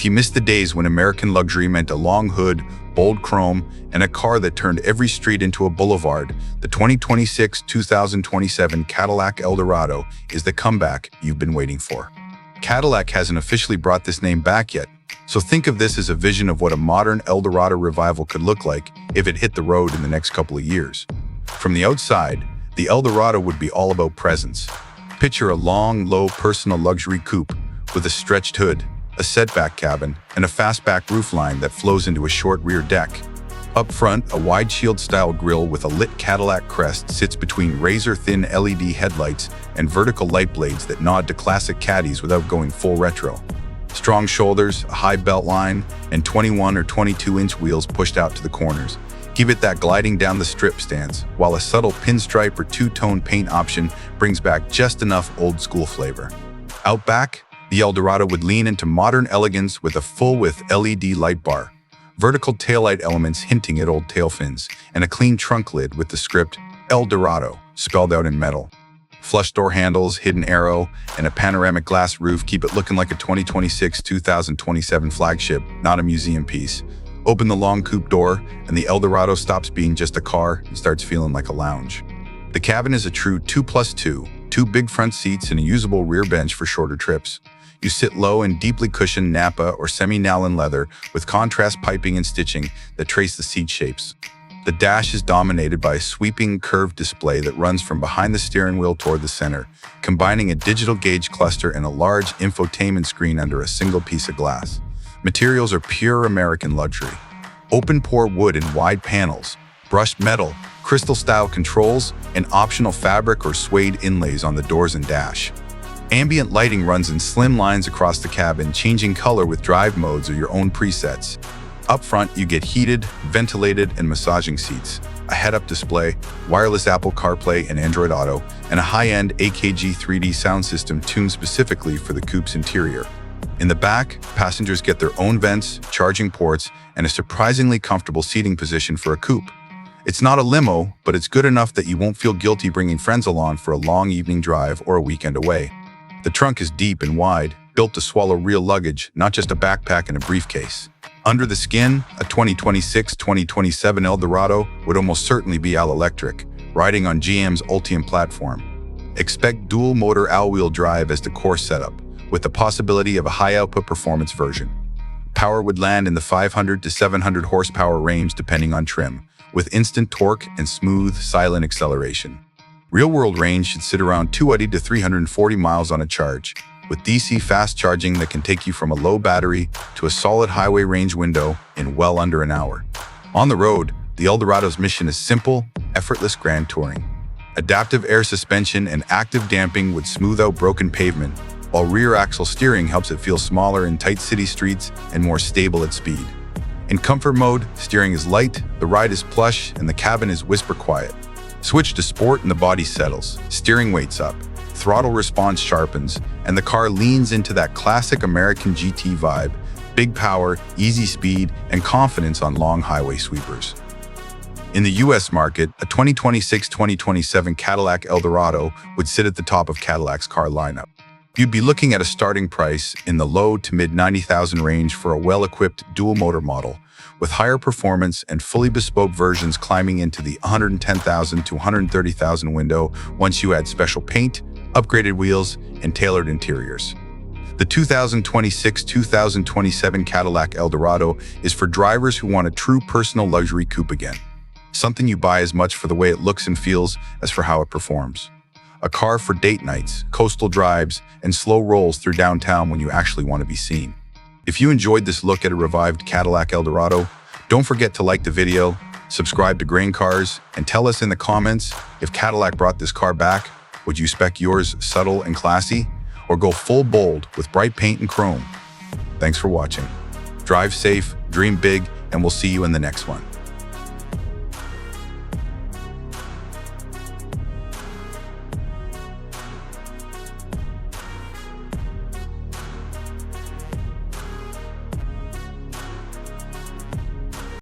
you missed the days when American luxury meant a long hood, bold chrome, and a car that turned every street into a boulevard, the 2026-2027 Cadillac Eldorado is the comeback you've been waiting for. Cadillac hasn't officially brought this name back yet, so think of this as a vision of what a modern Eldorado revival could look like if it hit the road in the next couple of years. From the outside, the Eldorado would be all about presence. Picture a long, low personal luxury coupe with a stretched hood, a setback cabin, and a fastback roofline that flows into a short rear deck. Up front, a wide shield-style grille with a lit Cadillac crest sits between razor-thin LED headlights and vertical light blades that nod to classic Caddies without going full retro. Strong shoulders, a high belt line, and 21 or 22-inch wheels pushed out to the corners give it that gliding down the strip stance, while a subtle pinstripe or two-tone paint option brings back just enough old-school flavor. Out back, the Eldorado would lean into modern elegance with a full-width LED light bar, vertical taillight elements hinting at old tail fins, and a clean trunk lid with the script Eldorado spelled out in metal. Flush door handles, hidden arrow, and a panoramic glass roof keep it looking like a 2026-2027 flagship, not a museum piece. Open the long coupe door, and the Eldorado stops being just a car and starts feeling like a lounge. The cabin is a true 2+2, two big front seats and a usable rear bench for shorter trips. You sit low in deeply cushioned Napa or semi-nylon leather with contrast piping and stitching that trace the seat shapes. The dash is dominated by a sweeping curved display that runs from behind the steering wheel toward the center, combining a digital gauge cluster and a large infotainment screen under a single piece of glass. Materials are pure American luxury. Open-pore wood and wide panels, brushed metal, crystal-style controls, and optional fabric or suede inlays on the doors and dash. Ambient lighting runs in slim lines across the cabin, changing color with drive modes or your own presets. Up front, you get heated, ventilated, and massaging seats, a head-up display, wireless Apple CarPlay and Android Auto, and a high-end AKG 3D sound system tuned specifically for the coupe's interior. In the back, passengers get their own vents, charging ports, and a surprisingly comfortable seating position for a coupe. It's not a limo, but it's good enough that you won't feel guilty bringing friends along for a long evening drive or a weekend away. The trunk is deep and wide, built to swallow real luggage, not just a backpack and a briefcase. Under the skin, a 2026-2027 Eldorado would almost certainly be all-electric, riding on GM's Ultium platform. Expect dual-motor all-wheel drive as the core setup, with the possibility of a high-output performance version. Power would land in the 500 to 700 horsepower range depending on trim, with instant torque and smooth, silent acceleration. Real-world range should sit around 280 to 340 miles on a charge, with DC fast charging that can take you from a low battery to a solid highway range window in well under an hour. On the road, the Eldorado's mission is simple, effortless grand touring. Adaptive air suspension and active damping would smooth out broken pavement, while rear axle steering helps it feel smaller in tight city streets and more stable at speed. In comfort mode, steering is light, the ride is plush, and the cabin is whisper quiet. Switch to sport and the body settles, steering weights up, throttle response sharpens, and the car leans into that classic American GT vibe, big power, easy speed, and confidence on long highway sweepers. In the US market, a 2026-2027 Cadillac Eldorado would sit at the top of Cadillac's car lineup. You'd be looking at a starting price in the low to mid $90,000 range for a well-equipped dual-motor model, with higher performance and fully bespoke versions climbing into the $110,000 to $130,000 window once you add special paint, upgraded wheels, and tailored interiors. The 2026-2027 Cadillac Eldorado is for drivers who want a true personal luxury coupe again. Something you buy as much for the way it looks and feels as for how it performs. A car for date nights, coastal drives, and slow rolls through downtown when you actually want to be seen. If you enjoyed this look at a revived Cadillac Eldorado, don't forget to like the video, subscribe to Grain Cars, and tell us in the comments if Cadillac brought this car back, would you spec yours subtle and classy, or go full bold with bright paint and chrome? Thanks for watching. Drive safe, dream big, and we'll see you in the next one.